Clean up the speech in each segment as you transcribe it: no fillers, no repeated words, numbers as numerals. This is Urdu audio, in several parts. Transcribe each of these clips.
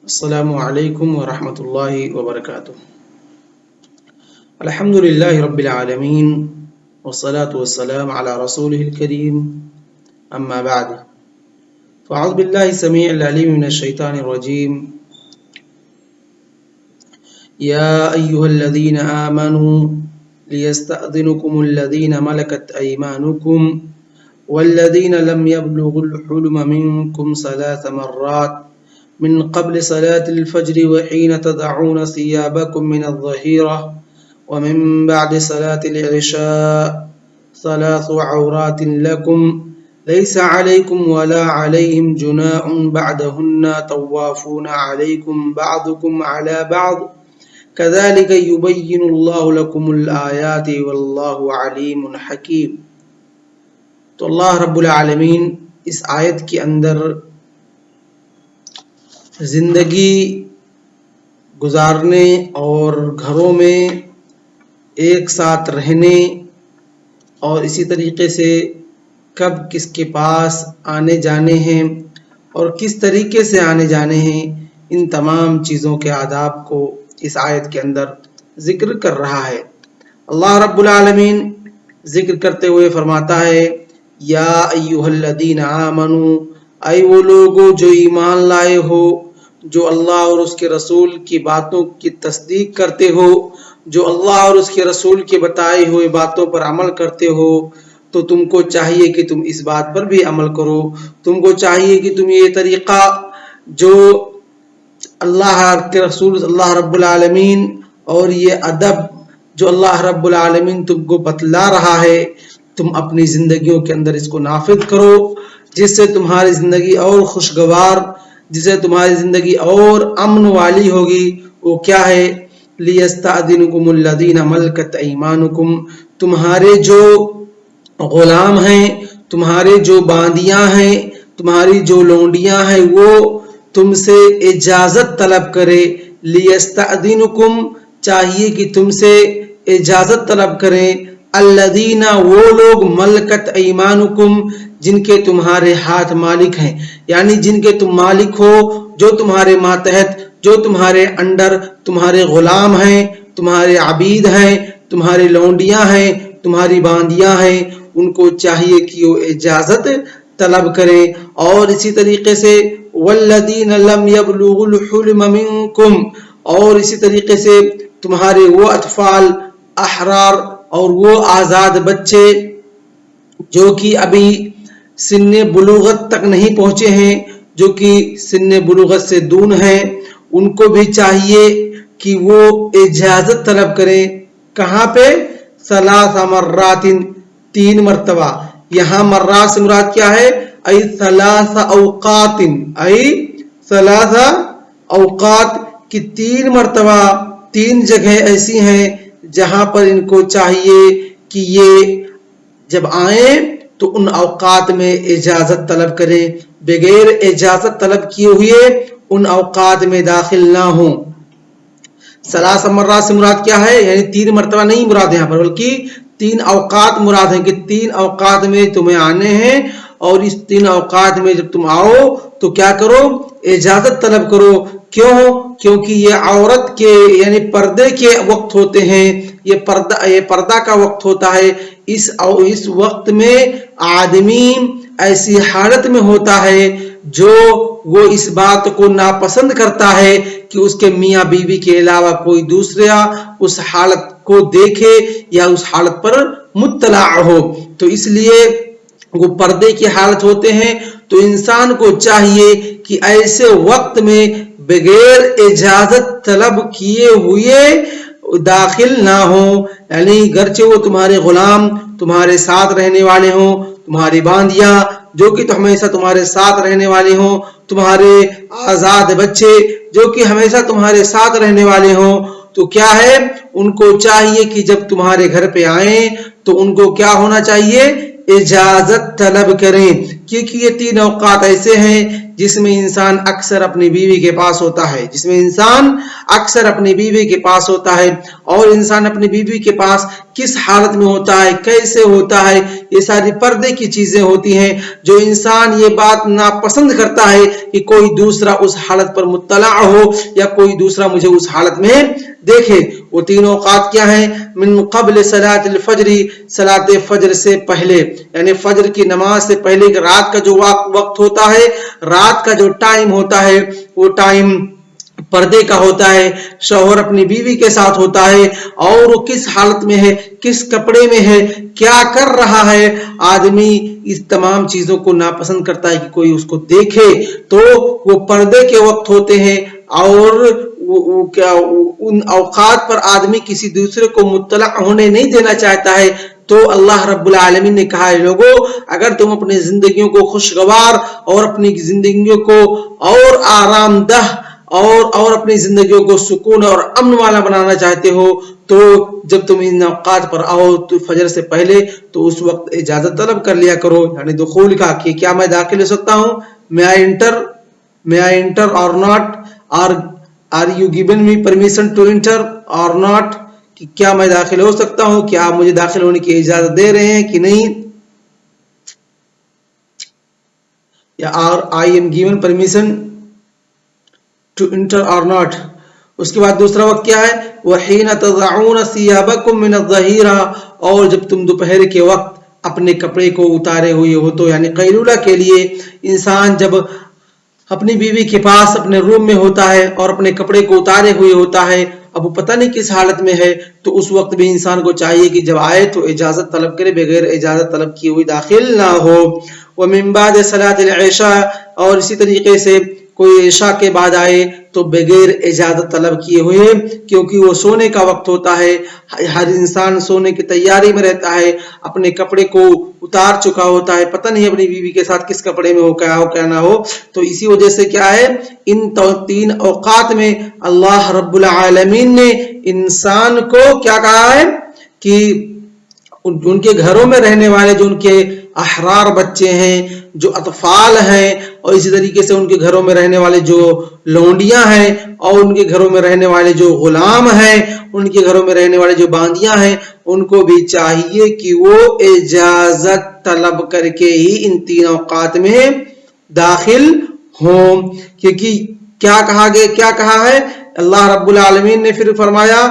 السلام علیکم ورحمۃ اللہ وبرکاتہ۔ الحمد للہ رب العالمین والصلاة والسلام علی رسولہ الکریم، اما بعد فاعوذ باللہ السمیع العلیم من الشیطان الرجیم۔ یا ایہا الذین آمنوا لیستأذنکم الذین ملکت ایمانکم والذین لم یبلغوا الحلم منکم ثلاث مرات من قبل صلاة الفجر وحين تضعون ثيابكم من الظهيرة ومن بعد صلاة العشاء ثلاث عورات لكم ليس عليكم ولا عليهم جناح بعدهن طوافون عليكم بعضكم على بعض كذلك يبين الله لكم الآيات والله عليم حكيم۔ تو اللہ رب العالمین اس آیت کے اندر زندگی گزارنے اور گھروں میں ایک ساتھ رہنے اور اسی طریقے سے کب کس کے پاس آنے جانے ہیں اور کس طریقے سے آنے جانے ہیں، ان تمام چیزوں کے آداب کو اس آیت کے اندر ذکر کر رہا ہے۔ اللہ رب العالمین ذکر کرتے ہوئے فرماتا ہے، یا ایھا الذین آمنوا، اے وہ لوگو جو ایمان لائے ہو، جو اللہ اور اس کے رسول کی باتوں کی تصدیق کرتے ہو، جو اللہ اور اس کے رسول کے بتائے ہوئے باتوں پر عمل کرتے ہو، تو تم کو چاہیے کہ تم اس بات پر بھی عمل کرو۔ تم کو چاہیے کہ تم یہ طریقہ جو اللہ کے رسول اللہ رب العالمین اور یہ ادب جو اللہ رب العالمین تم کو بتلا رہا ہے، تم اپنی زندگیوں کے اندر اس کو نافذ کرو، جس سے تمہاری زندگی اور خوشگوار، جس سے تمہاری زندگی اور امن والی ہوگی۔ وہ کیا ہے؟ لیستأذنکم الذین ملکت ایمانکم، تمہارے جو غلام ہیں، تمہارے جو باندیاں ہیں، تمہاری جو لونڈیاں ہیں، وہ تم سے اجازت طلب کرے۔ لیستأذنکم، چاہیے کہ تم سے اجازت طلب کریں، الذین، وہ لوگ، ملکت ایمانکم، جن کے تمہارے ہاتھ مالک ہیں، یعنی جن کے تم مالک ہو، جو تمہارے ماتحت، جو تمہارے انڈر، تمہارے غلام ہیں، تمہارے عبید ہیں، تمہاری لونڈیاں ہیں، تمہاری باندیاں ہیں، ان کو چاہیے کہ وہ اجازت طلب کریں۔ اور اسی طریقے سے والذین لم یبلغوا الحلم منکم، اور اسی طریقے سے تمہارے وہ اطفال، احرار، اور وہ آزاد بچے جو کہ ابھی سن بلوغت تک نہیں پہنچے ہیں، جو کہ سن بلوغت سے دون ہیں، ان کو بھی چاہیے کہ وہ اجازت طلب کریں۔ کہاں پہ؟ ثلاث مرات، 3 مرتبہ۔ یہاں مرات سے مراد کیا ہے؟ ای ثلاث اوقات، ای ثلاث اوقات کی 3 مرتبہ، 3 جگہ ایسی ہیں جہاں پر ان کو چاہیے کہ یہ جب آئیں تو ان اوقات میں اجازت طلب کریں، بغیر اجازت طلب کیے ہوئے ان اوقات میں داخل نہ ہوں۔ ثلاث مرات سے مراد کیا ہے؟ یعنی 3 مرتبہ نہیں مراد یہاں پر، بلکہ 3 اوقات مراد ہیں کہ 3 اوقات میں تمہیں آنے ہیں، اور اس 3 اوقات میں جب تم آؤ تو کیا کرو؟ اجازت طلب کرو۔ کیوں؟ کیونکہ یہ عورت کے یعنی پردے کے وقت ہوتے ہیں، یہ پردہ کا وقت ہوتا ہے۔ اس وقت میں آدمی ایسی حالت میں ہوتا ہے جو وہ اس بات کو ناپسند کرتا ہے کہ اس کے میاں بیوی کے علاوہ کوئی دوسرا اس حالت کو دیکھے یا اس حالت پر مطلع ہو، تو اس لیے وہ پردے کی حالت ہوتے ہیں۔ تو انسان کو چاہیے کہ ایسے وقت میں بغیر اجازت طلب کیے ہوئے داخل نہ ہوں، یعنی گرچہ وہ تمہارے غلام، تمہارے ساتھ رہنے والے ہوں، تمہاری باندیاں جو کہ ہمیشہ تمہارے ساتھ رہنے والے ہوں، تمہارے آزاد بچے جو کہ ہمیشہ تمہارے ساتھ رہنے والے ہوں، تو کیا ہے؟ ان کو چاہیے کہ جب تمہارے گھر پہ آئیں تو ان کو کیا ہونا چاہیے؟ اجازت طلب کریں، کیونکہ یہ 3 اوقات ایسے ہیں جس میں انسان اکثر اپنی بیوی کے پاس ہوتا ہے، جس میں انسان اکثر اپنی بیوی کے پاس ہوتا ہے۔ اور انسان اپنی بیوی کے پاس کس حالت میں ہوتا ہے، کیسے ہوتا ہے، یہ ساری پردے کی چیزیں ہوتی ہیں جو انسان یہ بات ناپسند کرتا ہے کہ کوئی دوسرا اس حالت پر مطلع ہو یا کوئی دوسرا مجھے اس حالت میں دیکھے۔ وہ تین اوقات کیا ہیں؟ من قبل صلاۃ الفجر، صلاۃ فجر سے پہلے، یعنی فجر کی نماز سے پہلے رات کا جو وقت ہوتا ہے، رات کا جو ٹائم ہوتا ہے، وہ ٹائم پردے کا ہوتا ہے، شوہر اپنی بیوی کے ساتھ ہوتا ہے اور وہ کس حالت میں ہے، کس کپڑے میں ہے، کیا کر رہا ہے۔ آدمی اس تمام چیزوں کو ناپسند کرتا ہے کہ کوئی اس کو دیکھے، تو وہ پردے کے وقت ہوتے ہیں اور ان اوقات پر آدمی کسی دوسرے کو مطلع ہونے نہیں دینا چاہتا ہے۔ تو اللہ رب العالمین نے کہا ہے لوگوں، اگر تم اپنی زندگیوں کو خوشگوار اور اپنی زندگیوں کو اور آرام دہ اور اپنی زندگیوں کو سکون اور امن والا بنانا چاہتے ہو تو جب تم ان اوقات پر آؤ تو فجر سے پہلے تو اس وقت اجازت طلب کر لیا کرو، یعنی دخول کا، کہ کیا میں داخل ہو سکتا ہوں؟ may I enter or not? are you given me permission to enter or not? کہ کیا میں داخل ہو سکتا ہوں؟ کیا آپ مجھے داخل ہونے کی اجازت دے رہے ہیں کہ نہیں؟ یا I am given permission to enter or not. اس کے بعد دوسرا وقت کیا ہے؟ وَحِينَ تَضَعُونَ ثِيَابَكُم مِّنَ الظَّهِيرَةِ، اور جب تم دوپہر کے وقت اپنے کپڑے کو اتارے ہوئے ہو، تو یعنی قیلولہ کے لیے انسان جب اپنی بیوی کے پاس اپنے روم میں ہوتا ہے اور اپنے کپڑے کو اتارے ہوئے ہوتا ہے، اب وہ پتہ نہیں کس حالت میں ہے، تو اس وقت بھی انسان کو چاہیے کہ جب آئے تو اجازت طلب کرے، بغیر اجازت طلب کیے ہوئے داخل نہ ہو۔ وَمِن بَعْدِ صَلَاةِ الْعِشَاءِ، اور اسی طریقے سے کوئی عشاء کے بعد آئے تو بغیر اجازت طلب کیے ہوئے، کیونکہ وہ سونے کا وقت ہوتا ہے، ہر انسان سونے کی تیاری میں رہتا ہے، اپنے کپڑے کو اتار چکا ہوتا ہے، پتہ نہیں اپنی بیوی کے ساتھ کس کپڑے میں ہو، کیا نہ ہو۔ تو اسی وجہ سے کیا ہے، ان تین اوقات میں اللہ رب العالمین نے انسان کو کیا کہا ہے کہ ان کے گھروں میں رہنے والے جو ان کے احرار بچے ہیں، جو اطفال ہیں، اور اسی طریقے سے ان کے گھروں میں رہنے والے جو لونڈیاں ہیں، اور ان کے گھروں میں رہنے والے جو غلام ہیں، ان کے گھروں میں رہنے والے جو باندیاں ہیں، ان کو بھی چاہیے کہ وہ اجازت طلب کر کے ہی ان تین اوقات میں داخل ہوں۔ کیونکہ کیا کہا ہے اللہ رب العالمین نے؟ پھر فرمایا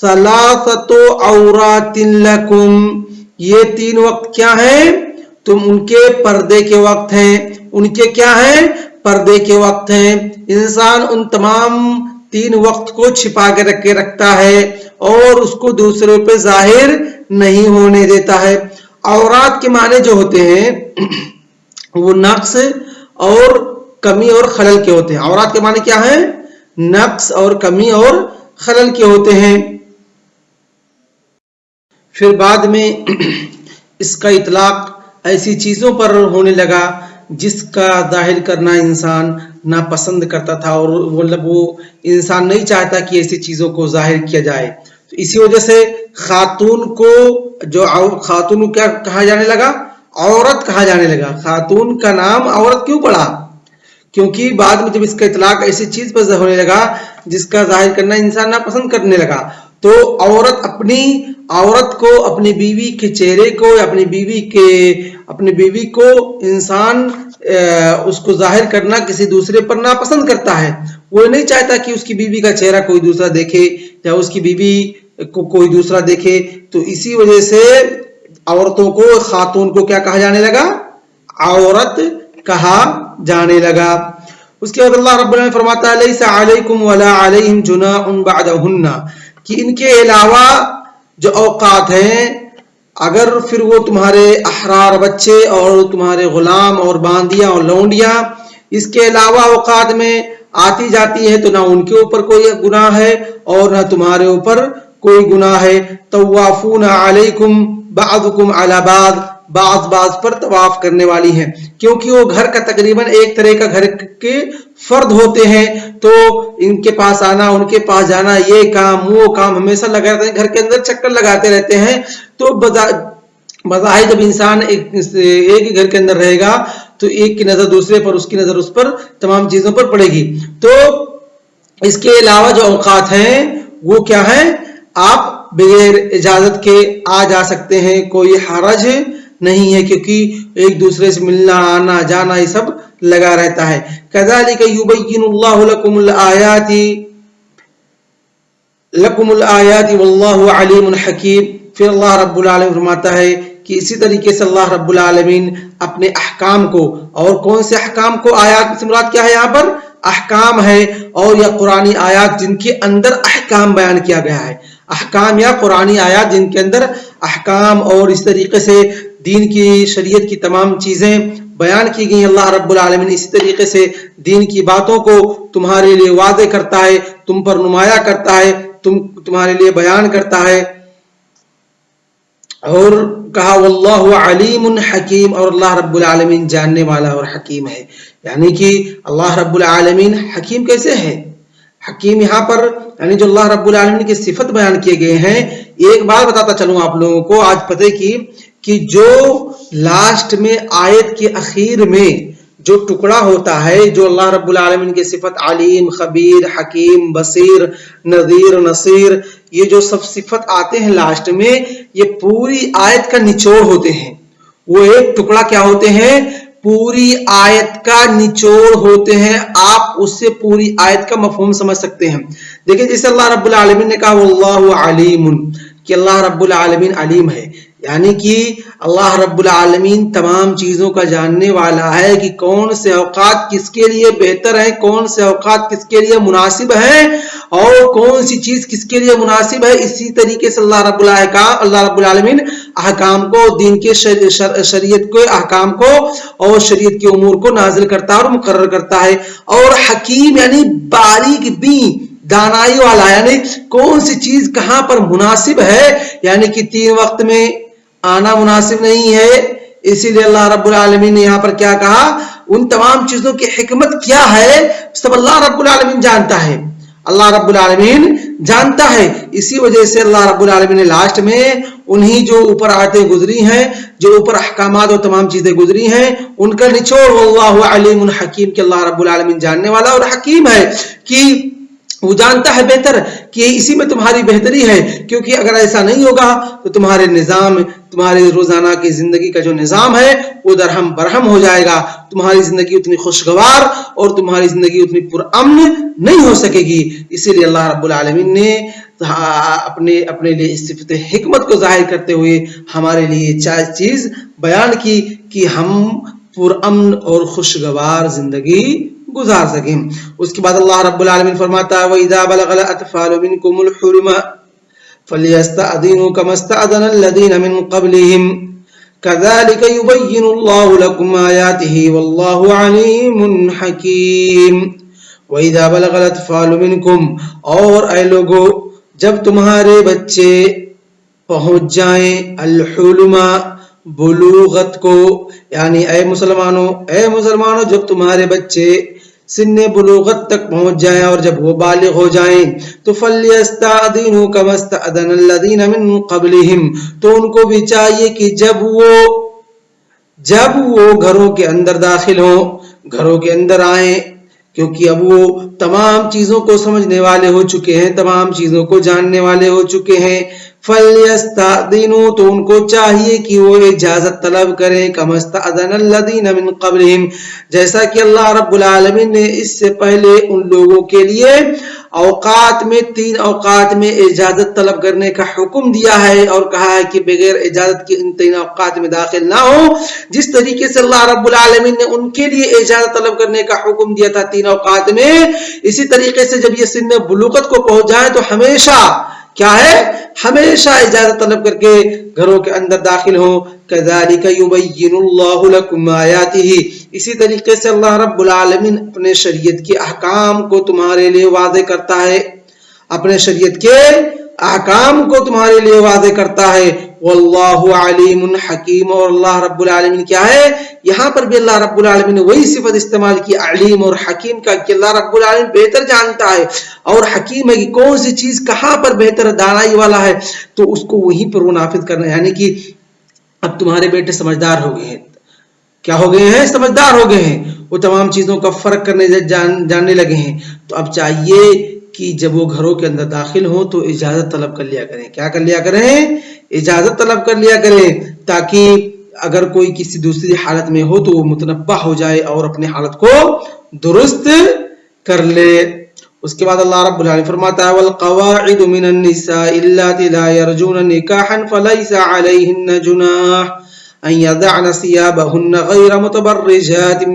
ثلاثۃ عورات لکم، یہ تین وقت کیا ہیں؟ تم ان کے پردے کے وقت ہیں، ان کے کیا ہیں؟ پردے کے وقت ہیں۔ انسان ان تمام تین وقت کو چھپا کے رکھتا ہے اور اس کو دوسروں پہ ظاہر نہیں ہونے دیتا ہے۔ عورات کے معنی جو ہوتے ہیں وہ نقص اور کمی اور خلل کے ہوتے ہیں۔ عورات کے معنی کیا ہیں؟ نقص اور کمی اور خلل کے ہوتے ہیں۔ پھر بعد میں اس کا اطلاق ایسی چیزوں پر ہونے لگا جس کا ظاہر کرنا انسان ناپسند کرتا تھا، اور وہ انسان نہیں چاہتا کہ ایسی چیزوں کو ظاہر کیا جائے۔ تو اسی وجہ سے خاتون کو کیا کہا جانے لگا؟ عورت کہا جانے لگا۔ خاتون کا نام عورت کیوں پڑا؟ کیونکہ بعد میں جب اس کا اطلاق ایسی چیز پر ہونے لگا جس کا ظاہر کرنا انسان ناپسند کرنے لگا، تو عورت کو اپنی بیوی کے چہرے کو یا اپنی بیوی کو انسان اس کو ظاہر کرنا کسی دوسرے پر ناپسند کرتا ہے۔ وہ نہیں چاہتا کہ اس کی بیوی کا چہرہ کوئی دوسرا دیکھے یا اس کی بیوی کو کوئی دوسرا دیکھے۔ تو اسی وجہ سے عورتوں کو، خاتون کو کیا کہا جانے لگا؟ عورت کہا جانے لگا۔ اس کے بعد اللہ رب العالمین فرماتا ہے لیس علیکم ولا علیہم جناح بعدہن، کہ ان کے علاوہ جو اوقات ہیں، اگر پھر وہ تمہارے احرار بچے اور تمہارے غلام اور باندیاں اور لونڈیاں اس کے علاوہ اوقات میں آتی جاتی ہے تو نہ ان کے اوپر کوئی گناہ ہے اور نہ تمہارے اوپر کوئی گناہ ہے۔ طوافون علیکم بعضکم علی بعض پر طواف کرنے والی ہیں، کیونکہ وہ گھر کا تقریباً ایک طرح کا گھر کے فرد ہوتے ہیں، تو ان کے پاس آنا، ان کے پاس جانا، یہ کام وہ کام ہمیشہ لگا رہتے ہیں، گھر کے اندر چکر لگاتے رہتے ہیں۔ تو بظاہر جب انسان ایک ہی گھر کے اندر رہے گا تو ایک کی نظر دوسرے پر، اس کی نظر اس پر، تمام چیزوں پر پڑے گی۔ تو اس کے علاوہ جو اوقات ہیں وہ کیا ہیں؟ آپ بغیر اجازت کے آ جا سکتے ہیں، کوئی حرج نہیں ہے کیونکہ ایک دوسرے سے ملنا آنا جانا یہ سب لگا رہتا ہے. کذالک یبین اللہ لکم الآیات واللہ علیم حکیم. پھر اللہ رب العالمین فرماتا ہے کہ اسی طریقے سے اللہ رب العالمین اپنے احکام کو، اور کون سے احکام کو، آیات سے مراد کیا ہے یہاں پر؟ احکام ہے، اور یا قرآنی آیات جن کے اندر احکام بیان کیا گیا ہے. احکام یا قرآنی آیات جن کے اندر احکام اور اس طریقے سے دین کی شریعت کی تمام چیزیں بیان کی گئی. اللہ رب العالمین اسی طریقے سے دین کی باتوں کو تمہارے لیے واضح کرتا ہے، تم پر نمایاں کرتا ہے، تمہارے لیے بیان کرتا ہے. اور کہا واللہ علیم حکیم، اور اللہ رب العالمین جاننے والا اور حکیم ہے. یعنی کہ اللہ رب العالمین حکیم کیسے ہے؟ حکیم یہاں پر یعنی جو اللہ رب العالمین کی صفت بیان کیے گئے ہیں. ایک بات بتاتا چلوں آپ لوگوں کو آج پتہ کی کہ جو لاسٹ میں آیت کے اخیر میں جو ٹکڑا ہوتا ہے، جو اللہ رب العالمین کی صفت علیم، خبیر، حکیم، بصیر، نذیر، نصیر، یہ جو سب صفت آتے ہیں لاسٹ میں، یہ پوری آیت کا نچوڑ ہوتے ہیں. وہ ایک ٹکڑا کیا ہوتے ہیں؟ پوری آیت کا نچوڑ ہوتے ہیں. آپ اس سے پوری آیت کا مفہوم سمجھ سکتے ہیں. دیکھیں جیسے اللہ رب العالمین نے کہا واللہ علیم، کہ اللہ رب العالمین علیم ہے، یعنی کہ اللہ رب العالمین تمام چیزوں کا جاننے والا ہے کہ کون سے اوقات کس کے لیے بہتر ہیں، کون سے اوقات کس کے لیے مناسب ہیں، اور کون سی چیز کس کے لیے مناسب ہے. اسی طریقے سے اللہ رب العالمین احکام کو، دین کے شریعت کے احکام کو اور شریعت کے امور کو نازل کرتا ہے اور مقرر کرتا ہے. اور حکیم یعنی باریک بین، دانائی والا، یعنی کون سی چیز کہاں پر مناسب ہے. یعنی کہ 3 وقت میں آنا مناسب نہیں ہے، اسی لیے اللہ رب العالمین نے یہاں پر کیا کہا، ان تمام چیزوں کی حکمت کیا ہے سب اللہ رب العالمین جانتا ہے. اللہ رب العالمین جانتا ہے. اسی وجہ سے اللہ رب العالمین نے لاسٹ میں انہی جو اوپر آیتیں گزری ہیں، جو اوپر احکامات اور تمام چیزیں گزری ہیں، ان کا نچوڑ واللہ علیم حکیم، کہ اللہ رب العالمین جاننے والا اور حکیم ہے، کہ وہ جانتا ہے بہتر کہ اسی میں تمہاری بہتری ہے. کیونکہ اگر ایسا نہیں ہوگا تو تمہارے نظام، تمہارے روزانہ کی زندگی کا جو نظام ہے وہ درہم برہم ہو جائے گا. تمہاری زندگی اتنی خوشگوار اور تمہاری زندگی اتنی پرامن نہیں ہو سکے گی. اسی لیے اللہ رب العالمین نے اپنے لیے صفت حکمت کو ظاہر کرتے ہوئے ہمارے لیے چیز بیان کی کہ ہم پرامن اور خوشگوار زندگی گزار سکیں. اس کے بعد اللہ رب العالمین فرماتا ہے وَإِذَا بَلَغَ الْأَطْفَالُ مِنْكُمُ الْحُلُمَ فَلْيَسْتَأْذِنُوا كَمَا اسْتَأْذَنَ الَّذِينَ مِنْ قَبْلِهِمْ كَذَلِكَ يُبَيِّنُ اللَّهُ لَكُمْ آيَاتِهِ وَاللَّهُ عَلِيمٌ حَكِيمٌ. وَإِذَا بَلَغَ الْأَطْفَالُ مِنْكُمْ، اور اے لوگو جب تمہارے بچے پہنچ جائیں الحلم، بلوغت کو، یعنی اے مسلمانوں جب تمہارے بچے سن بلوغت تک پہنچ جائیں اور جب وہ بالغ ہو جائیں تو فَلْيَسْتَأْذِنُوا كَمَا اسْتَأْذَنَ الَّذِينَ مِنْ قَبْلِهِمْ، تو ان کو بھی چاہیے کہ جب وہ گھروں کے اندر داخل ہوں، گھروں کے اندر آئیں، کیونکہ اب وہ تمام چیزوں کو سمجھنے والے ہو چکے ہیں، تمام چیزوں کو جاننے والے ہو چکے ہیں. فَلْيَسْتَأْذِنُوا، تو ان کو چاہیے کہ وہ اجازت طلب کریں كَمَا اسْتَأْذَنَ الَّذِينَ مِنْ قَبْلِهِمْ، جیسا کہ اللہ رب العالمین نے اس سے پہلے ان لوگوں کے لیے اوقات میں 3 اوقات میں اجازت طلب کرنے کا حکم دیا ہے، اور کہا ہے کہ بغیر اجازت کے ان 3 اوقات میں داخل نہ ہو. جس طریقے سے اللہ رب العالمین نے ان کے لیے اجازت طلب کرنے کا حکم دیا تھا 3 اوقات میں، اسی طریقے سے جب یہ سن بلوغت کو پہنچ جائے تو ہمیشہ کیا ہے، ہمیشہ اجازت طلب کر کے گھروں کے اندر داخل ہو. كَذَلِكَ يُبَيِّنُ اللَّهُ لَكُمْ آيَاتِهِ، اسی طریقے سے اللہ رب العالمین اپنے شریعت کے احکام کو تمہارے لیے واضح کرتا ہے، اپنے شریعت کے احکام کو تمہارے لیے واضح کرتا ہے. واللہ علیم حکیم، اور اللہ رب العالمین کیا ہے، یہاں پر بھی اللہ رب العالمین نے وہی صفت استعمال کی علیم اور حکیم کا، کہ اللہ رب العالمین بہتر جانتا ہے اور حکیم ہے کہ کون سی چیز کہاں پر بہتر دانائی والا ہے، تو اس کو وہیں پر وہ نافذ کرنا. یعنی کہ اب تمہارے بیٹے سمجھدار ہو گئے ہیں، کیا ہو گئے ہیں، سمجھدار ہو گئے ہیں، وہ تمام چیزوں کا فرق کرنے جاننے لگے ہیں. تو اب چاہیے کہ جب وہ گھروں کے اندر داخل ہوں تو اجازت طلب کر لیا کریں. کیا کر لیا کریں؟ اجازت طلب کر لیا کریں، تاکہ اگر کوئی کسی دوسری حالت میں ہو تو وہ متنبہ ہو جائے اور اپنی حالت کو درست کر لے۔ اس کے بعد اللہ رب العالمین فرماتا ہے والقواعد من النساء اللاتي لا يرجون نکاحا فليس عليهن جناح ان يضعن ثيابهن غير متبرجات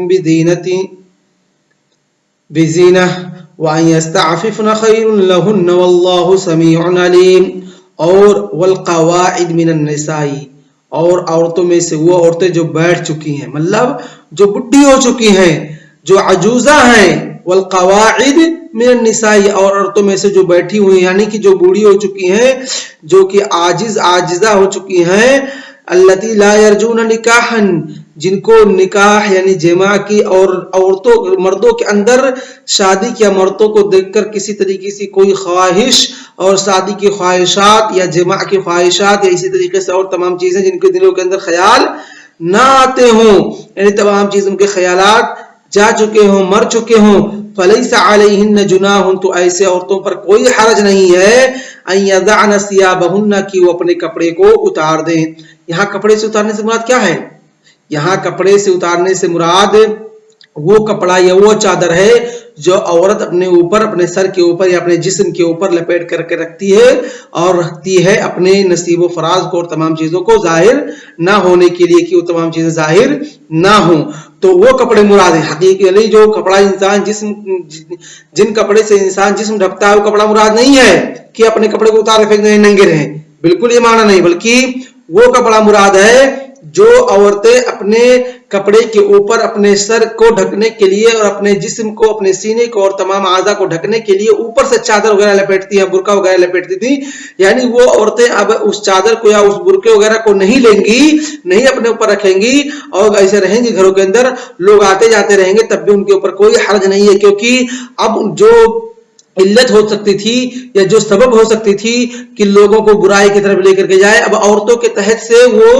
بزینہ وان يستعففن خير لهن والله سميع عليم۔ اور والقواعد من النساء، اور عورتوں میں سے وہ عورتیں جو بیٹھ چکی ہیں، مطلب جو بڈھی ہو چکی ہیں، جو عجوزہ ہیں، والقواعد من النساء، اور عورتوں میں سے جو بیٹھی ہوئی ہیں یعنی کہ جو بوڑھی ہو چکی ہیں، جو کہ عاجزہ ہو چکی ہیں، التی لا یرجون نکاحا، جن کو نکاح یعنی جماع کی اور عورتوں مردوں کے اندر شادی کیا مردوں کو دیکھ کر کسی طریقے سے کوئی خواہش اور شادی کی خواہشات یا جماع کی خواہشات یا اسی طریقے سے اور تمام چیزیں جن کے دلوں کے اندر خیال نہ آتے ہوں، یعنی تمام چیزوں کے خیالات جا چکے ہوں، مر چکے ہوں، فلیس علیہن جناح، تو ایسے عورتوں پر کوئی حرج نہیں ہے، ان یضعن ثیابہن، کہ وہ اپنے کپڑے کو اتار دیں۔ یہاں کپڑے سے اتارنے سے مراد کیا ہے؟ یہاں کپڑے سے اتارنے سے مراد وہ کپڑا یا وہ چادر ہے جو عورت اپنے اوپر، اپنے سر کے اوپر یا اپنے جسم کے اوپر لپیٹ کر کے رکھتی ہے اور رکھتی ہے اپنے نصیب و فراز کو اور تمام چیزوں کو ظاہر نہ ہونے کے لیے، کہ وہ تمام چیزیں ظاہر نہ ہوں، تو وہ کپڑے مراد ہیں۔ حقیقی جو کپڑا انسان جسم، جن کپڑے سے انسان جسم ڈھکتا ہے وہ کپڑا مراد نہیں ہے کہ اپنے کپڑے کو اتار پھینک دیں ننگے رہیں، بالکل یہ معنی نہیں، بلکہ وہ کپڑا مراد ہے جو عورتیں اپنے کپڑے کے اوپر اپنے سر کو ڈھکنے کے لیے اور اپنے جسم کو، اپنے سینے کو اور تمام اعضاء کو ڈھکنے کے لیے اوپر سے چادر وغیرہ لپیٹتی ہیں، برقع وغیرہ لپیٹتی تھی، یعنی وہ عورتیں اب اس چادر کو یا اس برقعے وغیرہ کو نہیں لیں گی، نہیں اپنے اوپر رکھیں گی اور ایسے رہیں گی گھروں کے اندر، لوگ آتے جاتے رہیں گے تب بھی ان کے اوپر کوئی حرج نہیں ہے، کیونکہ اب جو علت ہو سکتی تھی یا جو سبب ہو سکتی تھی کہ لوگوں کو برائی کی طرف لے کر کے جائے، اب عورتوں کے تحت سے وہ،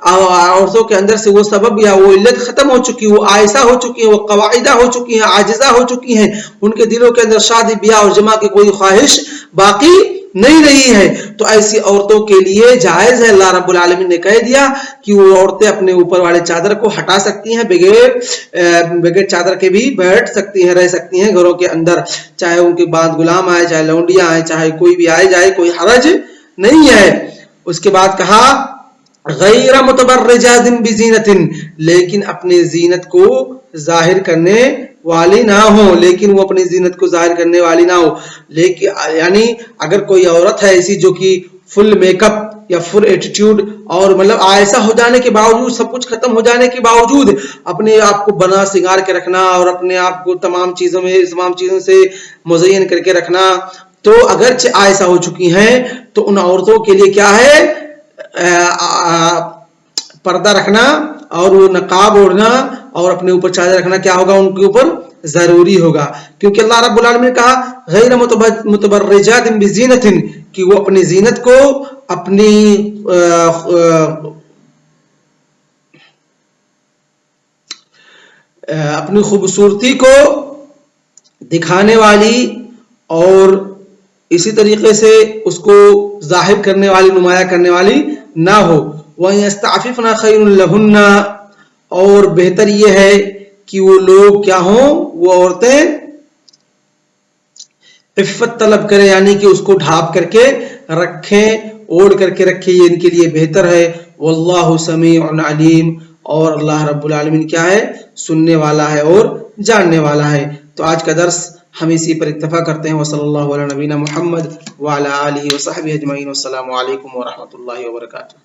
عورتوں کے اندر سے وہ سبب یا وہ علت ختم ہو چکی، وہ آئسہ ہو چکی ہیں، وہ قواعدہ ہو چکی ہیں، عاجزہ ہو چکی ہیں، ان کے دلوں کے اندر شادی بیاہ اور جماع کی کوئی خواہش باقی نہیں رہی ہے، تو ایسی عورتوں کے لیے جائز ہے، اللہ رب العالمین نے کہہ دیا کہ وہ عورتیں اپنے اوپر والے چادر کو ہٹا سکتی ہیں، بغیر چادر کے بھی بیٹھ سکتی ہیں، رہ سکتی ہیں گھروں کے اندر، چاہے ان کے بعد غلام آئے، چاہے لونڈیاں آئے، چاہے کوئی بھی آئے جائے، کوئی حرج نہیں ہے۔ اس کے بعد کہا غیر متبرجات بزینت، لیکن اپنے زینت کو ظاہر کرنے والی نہ ہو، لیکن وہ اپنی زینت کو ظاہر کرنے والی نہ ہو، لیکن یعنی اگر کوئی عورت ہے ایسی جو کہ فل میک اپ یا فل ایٹیٹیوڈ اور مطلب ایسا ہو جانے کے باوجود، سب کچھ ختم ہو جانے کے باوجود اپنے آپ کو بنا سنگار کے رکھنا اور اپنے آپ کو تمام چیزوں سے مزین کر کے رکھنا، تو اگرچہ ایسا ہو چکی ہیں تو ان عورتوں کے لیے کیا ہے؟ پردہ رکھنا اور وہ نقاب اوڑھنا اور اپنے اوپر چادر رکھنا کیا ہوگا؟ ان کے اوپر ضروری ہوگا، کیونکہ اللہ رب العالمین نے کہا غیر متبرجات بزینت، کہ وہ اپنی زینت کو، اپنی خوبصورتی کو دکھانے والی اور اسی طریقے سے اس کو ظاہر کرنے والی، نمایاں کرنے والی نہ ہو۔ وَيَسْتَعْفِفْنَ خَيْرٌ لَهُنَّ، اور بہتر یہ ہے کہ وہ لوگ کیا ہوں، وہ عورتیں عفت طلب کریں، یعنی کہ اس کو ڈھانپ کر کے رکھیں، اوڑھ کر کے رکھیں، یہ ان کے لیے بہتر ہے۔ واللہ سمیع علیم، اور اللہ رب العالمین کیا ہے؟ سننے والا ہے اور جاننے والا ہے۔ تو آج کا درس ہم اسی پر اکتفا کرتے ہیں، وصلی اللہ علی نبینا محمد وعلی آلہ وصحبہ اجمعین، والسلام علیکم ورحمۃ اللہ وبرکاتہ۔